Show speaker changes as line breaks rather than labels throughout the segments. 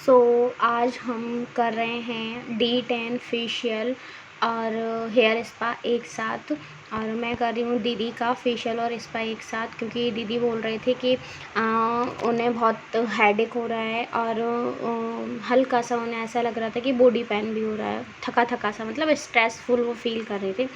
सो आज हम कर रहे हैं D10 फेशियल और हेयर स्पा एक साथ। और मैं कर रही हूँ दीदी का फेशियल और स्पा एक साथ, क्योंकि दीदी बोल रहे थे कि उन्हें बहुत हेडेक हो रहा है और हल्का सा उन्हें ऐसा लग रहा था कि बॉडी पेन भी हो रहा है, थका थका सा, मतलब स्ट्रेसफुल वो फील कर रहे थे।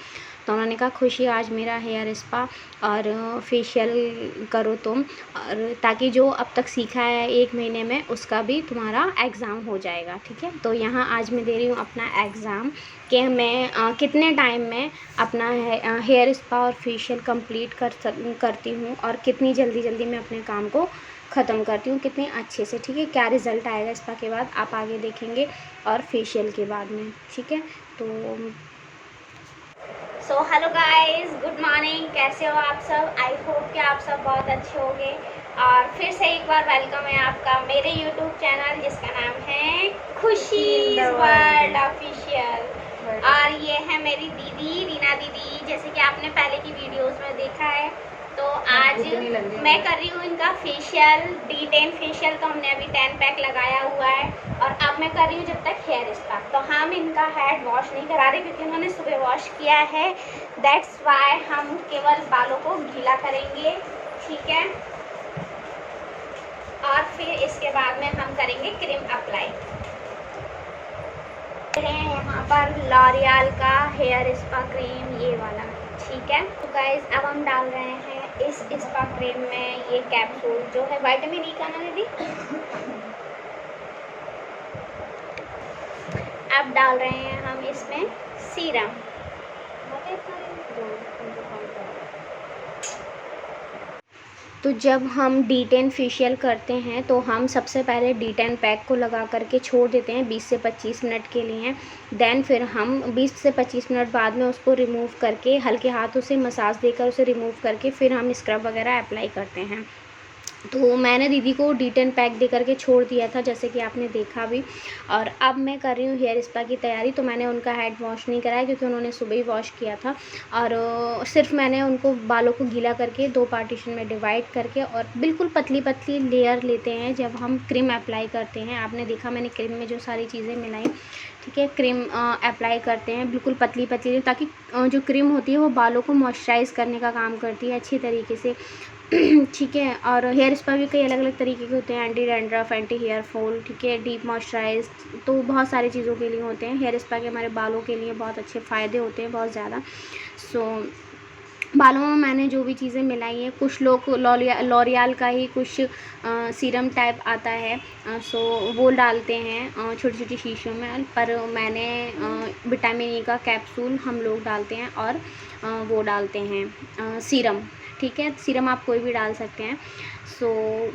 तो उन्होंने कहा खुशी आज मेरा हेयर स्पा और फेशियल करो तुम, और ताकि जो अब तक सीखा है 1 महीने में उसका भी तुम्हारा एग्ज़ाम हो जाएगा। ठीक है, तो यहाँ आज मैं दे रही हूँ अपना एग्ज़ाम कि मैं कितने टाइम में अपना हेयर स्पा और फेशियल कंप्लीट करती हूँ और कितनी जल्दी मैं अपने काम को ख़त्म करती हूँ, कितने अच्छे से। ठीक है, क्या रिज़ल्ट आएगा स्पा के बाद आप आगे देखेंगे और फेशियल के बाद में। ठीक है, तो हेलो गाइस, गुड मॉर्निंग, कैसे हो आप सब। आई होप कि आप सब बहुत अच्छे होंगे। और फिर से एक बार वेलकम है आपका मेरे यूट्यूब चैनल जिसका नाम है खुशी वर्ल्ड ऑफिशियल। और ये है मेरी दीदी रीना दीदी, जैसे कि आपने पहले की वीडियोस में देखा है। तो आज मैं कर रही हूँ इनका फेशियल, D10 फेशियल। तो हमने अभी 10 पैक लगाया हुआ है और अब मैं कर रही हूँ जब तक हेयर स्पा। तो हम इनका हेड वॉश नहीं करा रहे क्योंकि उन्होंने सुबह वॉश किया है, दैट्स वाई हम केवल बालों को गीला करेंगे। ठीक है, और फिर इसके बाद में हम करेंगे क्रीम अप्लाई। यहाँ पर लॉरियल का हेयर स्पा क्रीम, ये वाला। ठीक है, तो गाइस अब हम डाल रहे हैं इस स्पा क्रीम में ये कैप्सूल जो है विटामिन ई का ना दीदी। अब डाल रहे हैं हम इसमें सीरम। तो जब हम D10 फेशियल करते हैं तो हम सबसे पहले D10 पैक को लगा करके छोड़ देते हैं 20 से 25 मिनट के लिए। देन फिर हम 20 से 25 मिनट बाद में उसको रिमूव करके हल्के हाथों से मसाज देकर उसे रिमूव करके फिर हम स्क्रब वगैरह अप्लाई करते हैं। तो मैंने दीदी को D10 पैक दे करके छोड़ दिया था, जैसे कि आपने देखा भी। और अब मैं कर रही हूँ हेयर स्पा की तैयारी। तो मैंने उनका हेड वॉश नहीं कराया क्योंकि उन्होंने सुबह ही वॉश किया था, और सिर्फ मैंने उनको बालों को गीला करके 2 पार्टीशन में डिवाइड करके और बिल्कुल पतली पतली लेयर लेते हैं जब हम क्रीम अप्लाई करते हैं। आपने देखा मैंने क्रीम में जो सारी चीज़ें मिलाई। ठीक है, क्रीम अप्लाई करते हैं बिल्कुल पतली पतली, ताकि जो क्रीम होती है वो बालों को मॉइस्चराइज़ करने का काम करती है अच्छी तरीके से। ठीक है, और हेयर स्पा भी कई अलग अलग तरीके के होते हैं, anti dandruff, anti hair fall, ठीक है, डीप मॉइस्चराइज, तो बहुत सारी चीज़ों के लिए होते हैं। हेयर स्पा के हमारे बालों के लिए बहुत अच्छे फ़ायदे होते हैं, बहुत ज़्यादा। बालों में मैंने जो भी चीज़ें मिलाई हैं, कुछ लोग लॉरियल का ही कुछ सीरम टाइप आता है, वो डालते हैं छोटी छोटी शीशियों में, पर मैंने विटामिन ई का कैप्सूल हम लोग डालते हैं और वो डालते हैं सीरम। ठीक है, सीरम आप कोई भी डाल सकते हैं।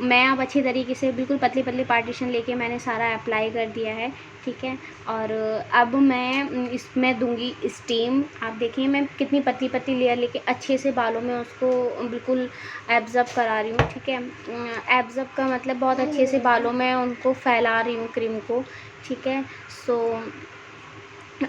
मैं अब अच्छी तरीके से बिल्कुल पतली पतली पार्टीशन लेके मैंने सारा अप्लाई कर दिया है। ठीक है, और अब मैं इसमें दूंगी स्टीम। आप देखिए मैं कितनी पतली पतली लेयर लेके अच्छे से बालों में उसको बिल्कुल एब्ज़ॉर्ब करा रही हूँ। ठीक है, एब्ज़ॉर्ब का मतलब बहुत अच्छे से बालों में उनको फैला रही हूँ क्रीम को। ठीक है,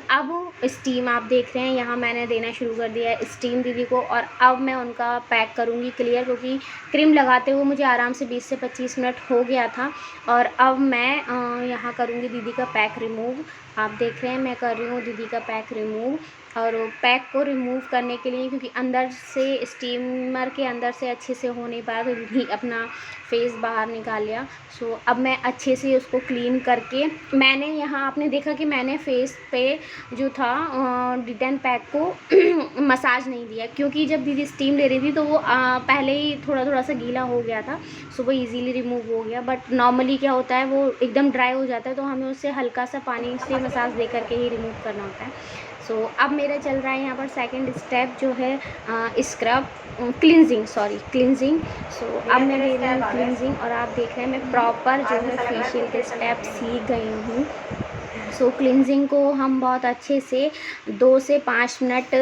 अब स्टीम आप देख रहे हैं यहाँ मैंने देना शुरू कर दिया है स्टीम दीदी को। और अब मैं उनका पैक करूँगी क्लियर, क्योंकि क्रीम लगाते हुए मुझे आराम से 20 से 25 मिनट हो गया था। और अब मैं यहाँ करूँगी दीदी का पैक रिमूव। आप देख रहे हैं मैं कर रही हूँ दीदी का पैक रिमूव। और पैक को रिमूव करने के लिए, क्योंकि अंदर से स्टीमर के अंदर से अच्छे से हो नहीं पाया, तो दीदी अपना फेस बाहर निकाल लिया। अब मैं अच्छे से उसको क्लीन करके, मैंने यहाँ आपने देखा कि मैंने फेस पे जो था D10 पैक को मसाज नहीं दिया, क्योंकि जब दीदी स्टीम ले रही थी तो वो पहले ही थोड़ा थोड़ा सा गीला हो गया था, वो इजीली रिमूव हो गया। बट नॉर्मली क्या होता है वो एकदम ड्राई हो जाता है, तो हमें उससे हल्का सा पानी से मसाज दे करके ही रिमूव करना होता है। अब मेरा चल रहा है यहाँ पर सेकंड स्टेप जो है स्क्रब क्लिनजिंग, क्लिनजिंग। अब मैं ले रही हूँ क्लिनजिंग, और आप देख रहे हैं मैं प्रॉपर जो है फेशियल के स्टेप सीख गई हूँ। क्लिनजिंग को हम बहुत अच्छे से 2 से 5 मिनट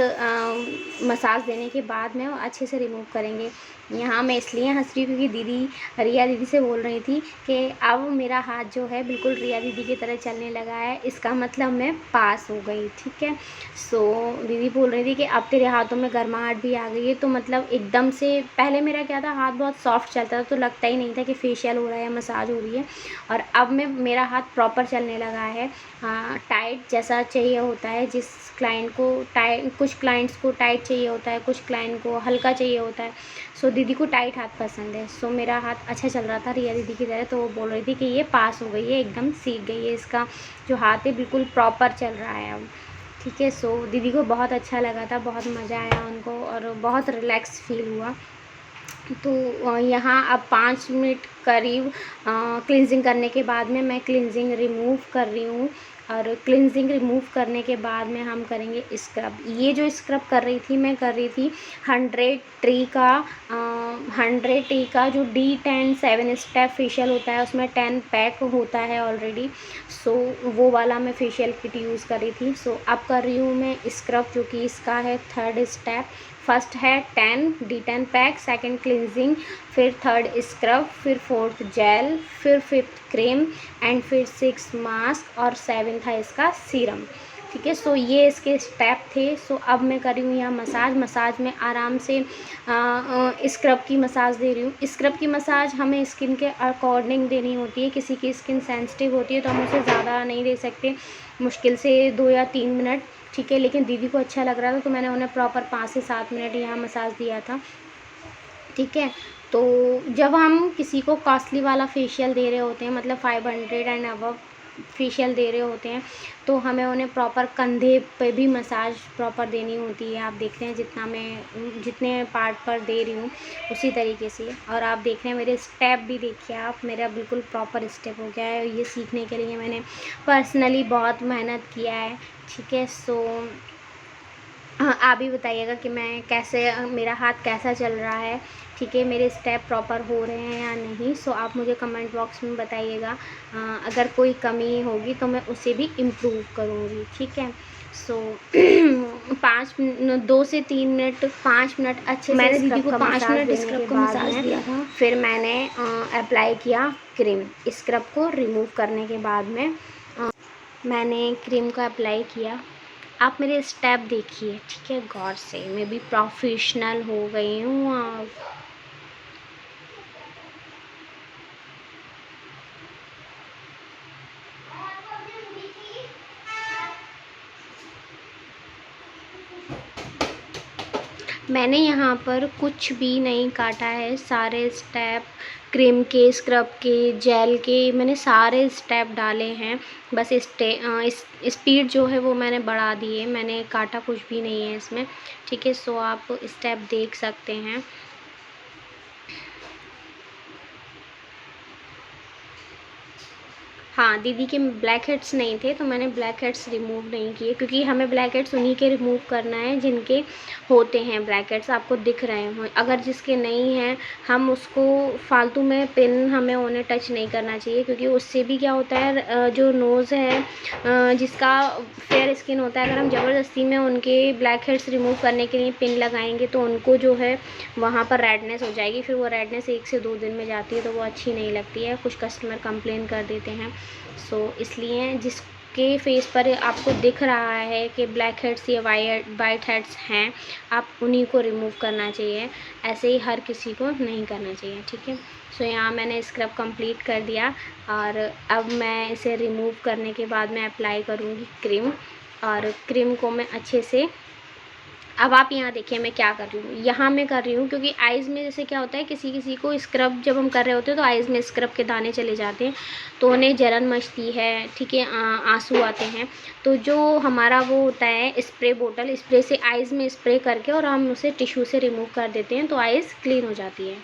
मसाज देने के बाद में अच्छे से रिमूव करेंगे। यहाँ मैं इसलिए हँस रही हूँ क्योंकि दीदी रिया दीदी से बोल रही थी कि अब मेरा हाथ जो है बिल्कुल रिया दीदी की तरह चलने लगा है, इसका मतलब मैं पास हो गई। ठीक है, सो दीदी बोल रही थी कि अब तेरे हाथों में गर्माहट भी आ गई है। तो मतलब एकदम से पहले मेरा क्या था, हाथ बहुत सॉफ्ट चलता था तो लगता ही नहीं था कि फेशियल हो रहा है या मसाज हो रही है, और अब में मेरा हाथ प्रॉपर चलने लगा है। हाँ, टाइट जैसा चाहिए होता है, जिस क्लाइंट को टाइट, कुछ क्लाइंट्स को टाइट चाहिए होता है, कुछ क्लाइंट को हल्का चाहिए होता है। सो दीदी को टाइट हाथ पसंद है। सो मेरा हाथ अच्छा चल रहा था रिया दीदी की तरह, तो वो बोल रही थी कि ये पास हो गई है, एकदम सीख गई है, इसका जो हाथ है बिल्कुल प्रॉपर चल रहा है अब। ठीक है, सो दीदी को बहुत अच्छा लगा था, बहुत मज़ा आया उनको और बहुत रिलैक्स फील हुआ। तो यहाँ अब 5 मिनट करीब क्लींजिंग करने के बाद में मैं क्लींजिंग रिमूव कर रही हूँ, और क्लींजिंग रिमूव करने के बाद में हम करेंगे स्क्रब। ये जो स्क्रब कर रही थी, मैं कर रही थी 100 टी का जो D10 7 स्टेप फेशियल होता है, उसमें 10 पैक होता है ऑलरेडी। सो वो वाला मैं फेशियल किट यूज़ कर रही थी। सो अब कर रही हूँ मैं स्क्रब, जो कि इसका है 3rd स्टेप। फर्स्ट है 10 D10 पैक, सेकंड क्लिनजिंग, फिर 3rd स्क्रब, फिर 4th जेल, फिर 5th क्रीम, एंड फिर 6 मास्क, और 7th है इसका सीरम। ठीक है, सो ये इसके स्टेप थे। सो अब मैं कर रही हूँ यहाँ मसाज में आराम से स्क्रब की मसाज दे रही हूँ। स्क्रब की मसाज हमें स्किन के अकॉर्डिंग देनी होती है, किसी की स्किन सेंसिटिव होती है तो हम उसे ज़्यादा नहीं दे सकते, मुश्किल से 2 या 3 मिनट। ठीक है, लेकिन दीदी को अच्छा लग रहा था तो मैंने उन्हें प्रॉपर 5 से 7 मिनट यहाँ मसाज दिया था। ठीक है, तो जब हम किसी को कॉस्टली वाला फेशियल दे रहे होते हैं, मतलब 500 एंड अबव फेशियल दे रहे होते हैं, तो हमें उन्हें प्रॉपर कंधे पे भी मसाज प्रॉपर देनी होती है। आप देख रहे हैं जितना मैं जितने पार्ट पर दे रही हूँ उसी तरीके से। और आप देख रहे हैं मेरे स्टेप भी देखिए आप, मेरा बिल्कुल प्रॉपर स्टेप हो गया है। ये सीखने के लिए मैंने पर्सनली बहुत मेहनत किया है। ठीक है, सो हाँ, आप भी बताइएगा कि मैं कैसे, मेरा हाथ कैसा चल रहा है। ठीक है, मेरे स्टेप प्रॉपर हो रहे हैं या नहीं। सो आप मुझे कमेंट बॉक्स में बताइएगा। अगर कोई कमी होगी तो मैं उसे भी इम्प्रूव करूँगी। ठीक है, सो 2 से 3 मिनट, 5 मिनट अच्छे से मैंने दीदी को 5 मिनट स्क्रब का मसाज दिया था। फिर मैंने अप्लाई किया क्रीम। स्क्रब को रिमूव करने के बाद में मैंने क्रीम को अप्लाई किया। आप मेरे स्टेप देखिए, ठीक है, गौर से। मैं भी प्रोफेशनल हो गई हूँ अब। मैंने यहाँ पर कुछ भी नहीं काटा है, सारे स्टेप क्रीम के, स्क्रब के, जेल के, मैंने सारे स्टेप डाले हैं। बस स्पीड जो है वो मैंने बढ़ा दी है, मैंने काटा कुछ भी नहीं है इसमें। ठीक है, सो आप स्टेप देख सकते हैं। हाँ, दीदी के ब्लैक हेड्स नहीं थे तो मैंने ब्लैक हेड्स रिमूव नहीं किए, क्योंकि हमें ब्लैक हेड्स उन्हीं के रिमूव करना है जिनके होते हैं ब्लैक हेड्स, आपको दिख रहे हों। अगर जिसके नहीं हैं, हम उसको फालतू में पिन, हमें उन्हें टच नहीं करना चाहिए, क्योंकि उससे भी क्या होता है, जो नोज़ है, जिसका फेयर स्किन होता है, अगर हम ज़बरदस्ती में उनके ब्लैक हेड्स रिमूव करने के लिए पिन लगाएंगे तो उनको जो है वहाँ पर रेडनेस हो जाएगी। फिर वो रेडनेस 1 से 2 दिन में जाती है तो वो अच्छी नहीं लगती है, कुछ कस्टमर कंप्लेन कर देते हैं। सो इसलिए जिसके फेस पर आपको दिख रहा है कि ब्लैक हेड्स या वाइट हेड्स हैं, आप उन्हीं को रिमूव करना चाहिए, ऐसे ही हर किसी को नहीं करना चाहिए। ठीक है, सो यहाँ मैंने स्क्रब कंप्लीट कर दिया, और अब मैं इसे रिमूव करने के बाद मैं अप्लाई करूँगी क्रीम, और क्रीम को मैं अच्छे से, अब आप यहाँ देखिए मैं क्या कर रही हूँ। यहाँ मैं कर रही हूँ क्योंकि आइज़ में जैसे क्या होता है, किसी किसी को स्क्रब जब हम कर रहे होते हैं तो आइज़ में स्क्रब के दाने चले जाते हैं, तो उन्हें जलन मचती है। ठीक है, आंसू आते हैं। तो जो हमारा वो होता है स्प्रे बोतल, स्प्रे से आइज़ में स्प्रे करके और हम उसे टिश्यू से रिमूव कर देते हैं तो आइज़ क्लीन हो जाती है।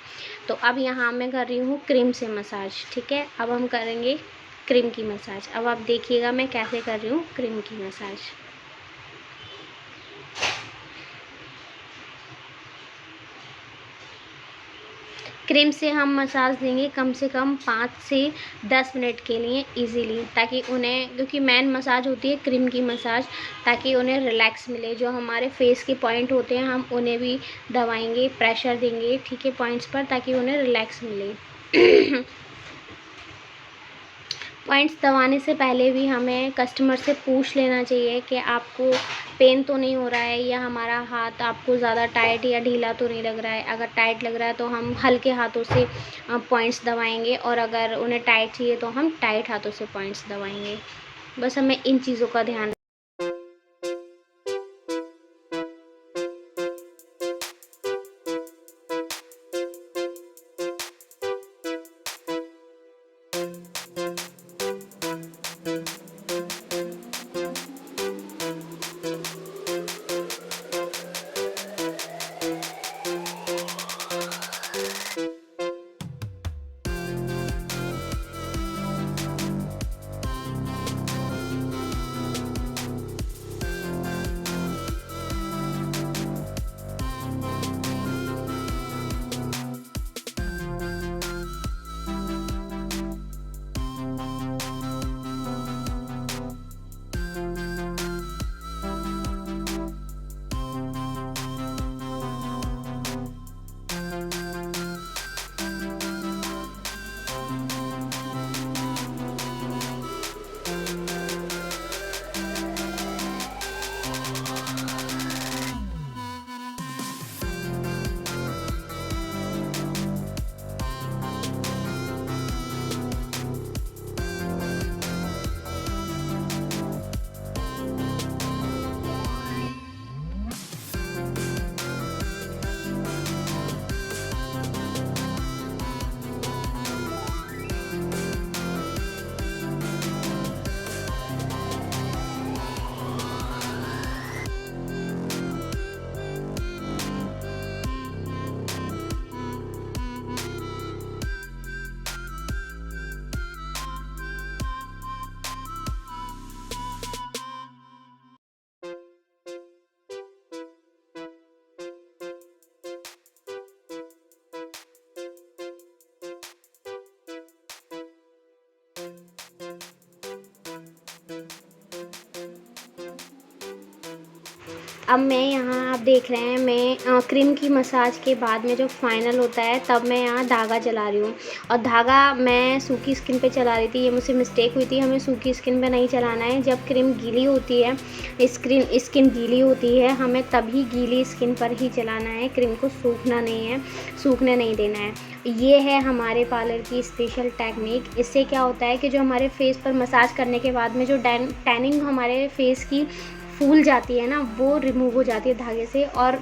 तो अब यहाँ मैं कर रही हूँ क्रीम से मसाज। ठीक है, अब हम करेंगे क्रीम की मसाज। अब आप देखिएगा मैं कैसे कर रही हूँ क्रीम की मसाज। क्रीम से हम मसाज देंगे कम से कम 5 से 10 मिनट के लिए इजीली, ताकि उन्हें, क्योंकि मेन मसाज होती है क्रीम की मसाज, ताकि उन्हें रिलैक्स मिले। जो हमारे फेस के पॉइंट होते हैं हम उन्हें भी दबाएंगे, प्रेशर देंगे, ठीक है, पॉइंट्स पर, ताकि उन्हें रिलैक्स मिले। पॉइंट्स दबाने से पहले भी हमें कस्टमर से पूछ लेना चाहिए कि आपको पेन तो नहीं हो रहा है, या हमारा हाथ आपको ज़्यादा टाइट या ढीला तो नहीं लग रहा है। अगर टाइट लग रहा है तो हम हल्के हाथों से पॉइंट्स दबाएंगे, और अगर उन्हें टाइट चाहिए तो हम टाइट हाथों से पॉइंट्स दबाएंगे। बस हमें इन चीज़ों का ध्यान। अब मैं यहाँ, आप देख रहे हैं, मैं क्रीम की मसाज के बाद में जो फाइनल होता है तब मैं यहाँ धागा चला रही हूँ। और धागा मैं सूखी स्किन पे चला रही थी, ये मुझसे मिस्टेक हुई थी। हमें सूखी स्किन पे नहीं चलाना है। जब क्रीम गीली होती है, स्किन गीली होती है, हमें तभी गीली स्किन पर ही चलाना है। क्रीम को सूखना नहीं है, सूखने नहीं देना है। ये है हमारे पार्लर की स्पेशल टेक्निक। इससे क्या होता है कि जो हमारे फेस पर मसाज करने के बाद में जो टैनिंग हमारे फेस की फूल जाती है ना, वो रिमूव हो जाती है धागे से। और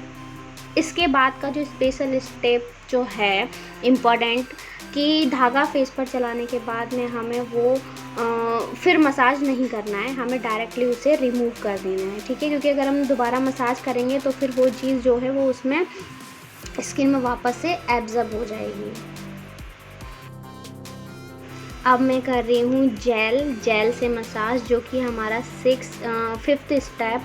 इसके बाद का जो स्पेशल स्टेप जो है इम्पॉर्टेंट, कि धागा फेस पर चलाने के बाद में हमें वो फिर मसाज नहीं करना है, हमें डायरेक्टली उसे रिमूव कर देना है, ठीक है। क्योंकि अगर हम दोबारा मसाज करेंगे तो फिर वो चीज़ जो है वो उसमें स्किन में वापस से एब्जॉर्ब हो जाएगी। अब मैं कर रही हूँ जेल से मसाज, जो कि हमारा 5th स्टेप,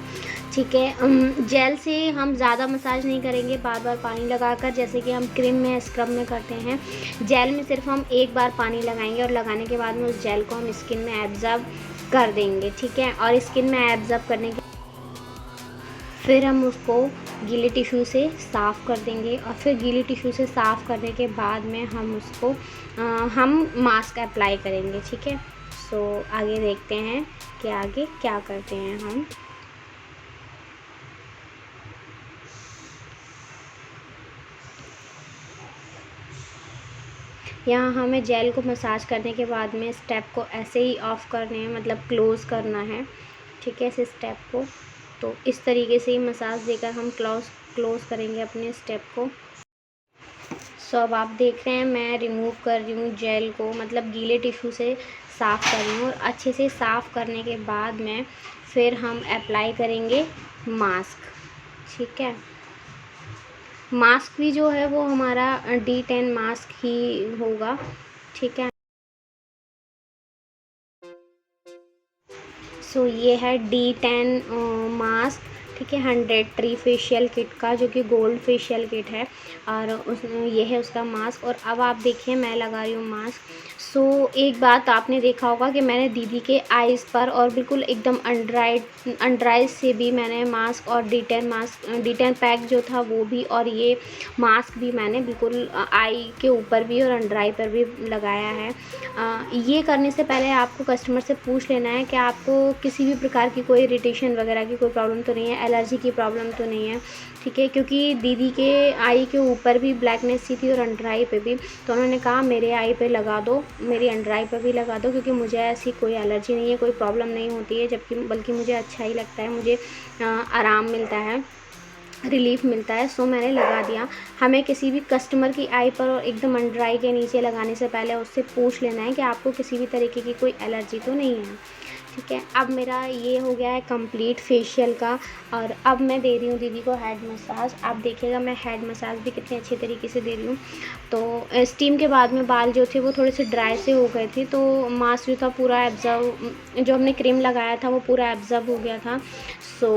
ठीक है। जेल से हम ज़्यादा मसाज नहीं करेंगे बार बार पानी लगाकर, जैसे कि हम क्रीम में, स्क्रब में करते हैं। जेल में सिर्फ हम एक बार पानी लगाएंगे, और लगाने के बाद में उस जेल को हम स्किन में एब्जॉर्ब कर देंगे, ठीक है। और स्किन में एब्जॉर्ब करने के फिर हम उसको गीले टिश्यू से साफ़ कर देंगे। और फिर गीले टिश्यू से साफ़ करने के बाद में हम उसको हम मास्क अप्लाई करेंगे, ठीक है। सो आगे देखते हैं कि आगे क्या करते हैं हम। यहाँ हमें जेल को मसाज करने के बाद में स्टेप को ऐसे ही ऑफ करने हैं, मतलब क्लोज़ करना है, ठीक है, इस स्टेप को। तो इस तरीके से ही मसाज देकर हम क्लोज़ करेंगे अपने स्टेप को। सो अब आप देख रहे हैं मैं रिमूव कर रही हूँ जेल को, मतलब गीले टिश्यू से साफ़ कर रही हूँ। और अच्छे से साफ़ करने के बाद में फिर हम अप्लाई करेंगे मास्क, ठीक है। मास्क भी जो है वो हमारा D10 मास्क ही होगा, ठीक है। सो ये है D10 मास्क, ठीक है, 100 ट्री फेशियल किट का, जो कि गोल्ड फेशियल किट है। और ये है उसका मास्क। और अब आप देखिए मैं लगा रही हूँ मास्क। सो एक बात आपने देखा होगा कि मैंने दीदी के आइज़ पर और बिल्कुल एकदम अनड्राइड से भी मैंने मास्क और D10 पैक जो था वो भी, और ये मास्क भी मैंने बिल्कुल आई के ऊपर भी और अंडर आई पर भी लगाया है। ये करने से पहले आपको कस्टमर से पूछ लेना है कि आपको किसी भी प्रकार की कोई इरिटेशन वगैरह की कोई प्रॉब्लम तो नहीं है, एलर्जी की प्रॉब्लम तो नहीं है, ठीक है। क्योंकि दीदी के आई के ऊपर भी ब्लैकनेस सी थी और अंडर आई पे भी, तो उन्होंने कहा मेरे आई पे लगा दो, मेरी अंडर आई पे भी लगा दो, क्योंकि मुझे ऐसी कोई एलर्जी नहीं है, कोई प्रॉब्लम नहीं होती है, जबकि बल्कि मुझे अच्छा ही लगता है, मुझे आराम मिलता है, रिलीफ मिलता है। सो मैंने लगा दिया। हमें किसी भी कस्टमर की आई पर और एकदम अंडर आई के नीचे लगाने से पहले उससे पूछ लेना है कि आपको किसी भी तरीके की कोई एलर्जी तो नहीं है, ठीक है। अब मेरा ये हो गया है कंप्लीट फेशियल का, और अब मैं दे रही हूँ दीदी को हेड मसाज। आप देखिएगा मैं हेड मसाज भी कितने अच्छे तरीके से दे रही हूँ। तो स्टीम के बाद में बाल जो थे वो थोड़े से ड्राई से हो गए थे, तो मास्क जो था पूरा एब्जर्व, जो हमने क्रीम लगाया था वो पूरा एब्जर्व हो गया था। सो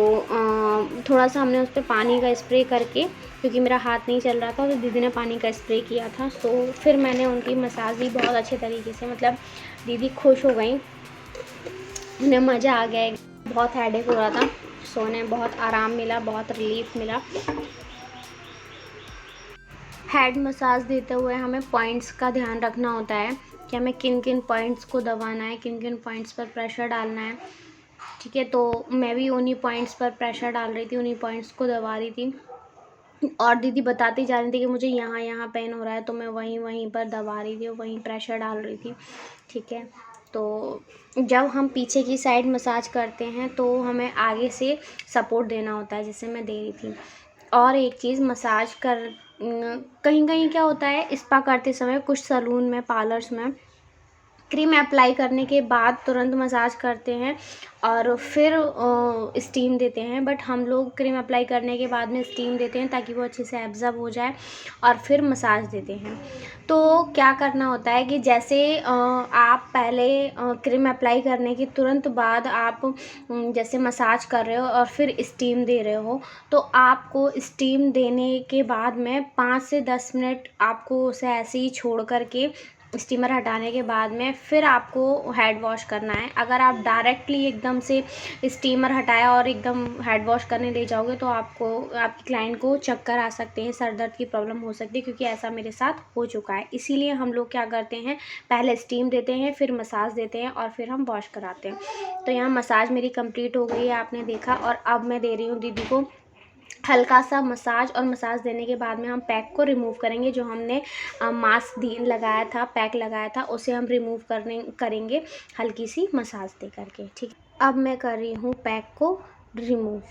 थोड़ा सा हमने उस पर पानी का स्प्रे करके, क्योंकि मेरा हाथ नहीं चल रहा था, तो दीदी ने पानी का स्प्रे किया था। सो फिर मैंने उनकी मसाज दी बहुत अच्छे तरीके से, मतलब दीदी खुश हो गई, उन्हें मज़ा आ गया। बहुत हेडेक हो रहा था, सो उन्हें बहुत आराम मिला, बहुत रिलीफ मिला। हेड मसाज देते हुए हमें पॉइंट्स का ध्यान रखना होता है कि हमें किन किन पॉइंट्स को दबाना है, किन किन पॉइंट्स पर प्रेशर डालना है, ठीक है। तो मैं भी उन्हीं पॉइंट्स पर प्रेशर डाल रही थी, उन्हीं पॉइंट्स को दबा रही थी, और दीदी बताती जा रही थी कि मुझे यहाँ यहाँ पेन हो रहा है, तो मैं वहीं पर दबा रही थी और वहीं प्रेशर डाल रही थी, ठीक है। तो जब हम पीछे की साइड मसाज करते हैं तो हमें आगे से सपोर्ट देना होता है, जैसे मैं दे रही थी। और एक चीज़, मसाज कर कहीं कहीं क्या होता है, स्पा करते समय कुछ सैलून में, पार्लर्स में क्रीम अप्लाई करने के बाद तुरंत मसाज करते हैं और फिर स्टीम देते हैं, बट हम लोग क्रीम अप्लाई करने के बाद में स्टीम देते हैं ताकि वो अच्छे से एब्जॉर्ब हो जाए, और फिर मसाज देते हैं। तो क्या करना होता है कि जैसे आप पहले क्रीम अप्लाई करने के तुरंत बाद आप जैसे मसाज कर रहे हो और फिर स्टीम दे रहे हो, तो आपको स्टीम देने के बाद में 5 से 10 मिनट आपको उसे ऐसे ही छोड़ करके, स्टीमर हटाने के बाद में फिर आपको हेड वॉश करना है। अगर आप डायरेक्टली एकदम से स्टीमर हटाया और एकदम हेड वॉश करने ले जाओगे तो आपको, आपकी क्लाइंट को चक्कर आ सकते हैं, सर दर्द की प्रॉब्लम हो सकती है, क्योंकि ऐसा मेरे साथ हो चुका है। इसीलिए हम लोग क्या करते हैं, पहले स्टीम देते हैं, फिर मसाज देते हैं और फिर हम वॉश कराते हैं। तो यहाँ मसाज मेरी कंप्लीट हो गई है, आपने देखा। और अब मैं दे रही हूँ दीदी को हल्का सा मसाज, और मसाज देने के बाद में हम पैक को रिमूव करेंगे। जो हमने मास्क लगाया था, पैक लगाया था, उसे हम रिमूव करेंगे हल्की सी मसाज दे करके, ठीक है। अब मैं कर रही हूँ पैक को रिमूव।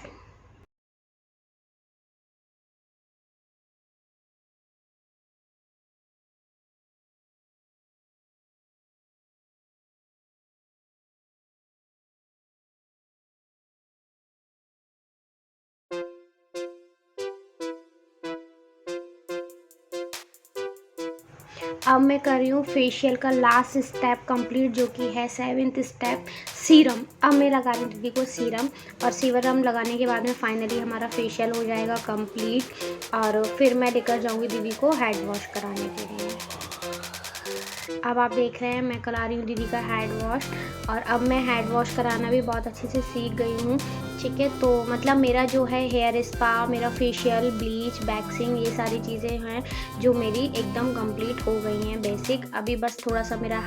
अब मैं कर रही हूँ फेशियल का लास्ट स्टेप कंप्लीट, जो कि है 7th स्टेप, सीरम। अब मैं लगा रही हूँ दीदी को सीरम, और सीरम लगाने के बाद में फाइनली हमारा फेशियल हो जाएगा कंप्लीट, और फिर मैं लेकर जाऊँगी दीदी को हेड वॉश कराने के लिए। अब आप देख रहे हैं मैं करा रही हूँ दीदी का हेड वॉश, और अब मैं हेड वॉश कराना भी बहुत अच्छे से सीख गई हूँ, ठीक है। तो मतलब मेरा जो है हेयर स्पा, मेरा फेशियल, ब्लीच, वैक्सिंग, ये सारी चीज़ें हैं जो मेरी एकदम कंप्लीट हो गई हैं बेसिक। अभी बस थोड़ा सा मेरा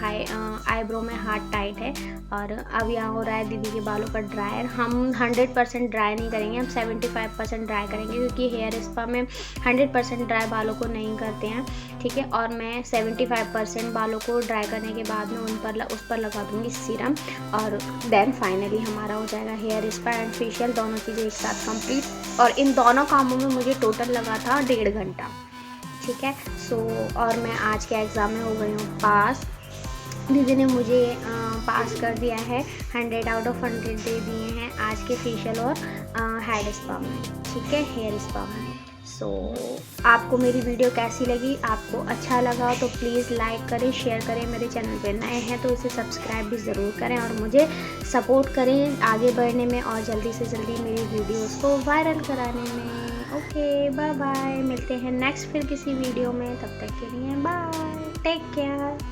आईब्रो में हाथ टाइट है, और अब यहाँ हो रहा है दीदी के बालों का ड्रायर। हम 100% ड्राई नहीं करेंगे, हम 75% ड्राई करेंगे, क्योंकि हेयर स्पा में 100% ड्राई बालों को नहीं करते हैं, ठीक है। और मैं 75% बालों को ड्राई करने के बाद में उस पर लगा दूँगी सीरम, और देन फाइनली हमारा हो जाएगा हेयर स्पा एंड फेशियल, दोनों चीज़ें एक साथ कंप्लीट। और इन दोनों कामों में मुझे टोटल लगा था 1.5 घंटा, ठीक है। सो और मैं आज के एग्ज़ाम में हो गई हूँ पास। दीदी ने मुझे पास कर दिया है, 100 आउट ऑफ 100 दे दिए हैं आज के फेशियल और हेड स्पा में, ठीक है, हेयर स्पा में। सो आपको मेरी वीडियो कैसी लगी, आपको अच्छा लगा हो तो प्लीज़ लाइक करें, शेयर करें। मेरे चैनल पे नए हैं तो इसे सब्सक्राइब भी ज़रूर करें और मुझे सपोर्ट करें आगे बढ़ने में और जल्दी से जल्दी मेरी वीडियोस को वायरल कराने में। ओके, बाय बाय, मिलते हैं नेक्स्ट फिर किसी वीडियो में, तब तक के लिए बाय, टेक केयर।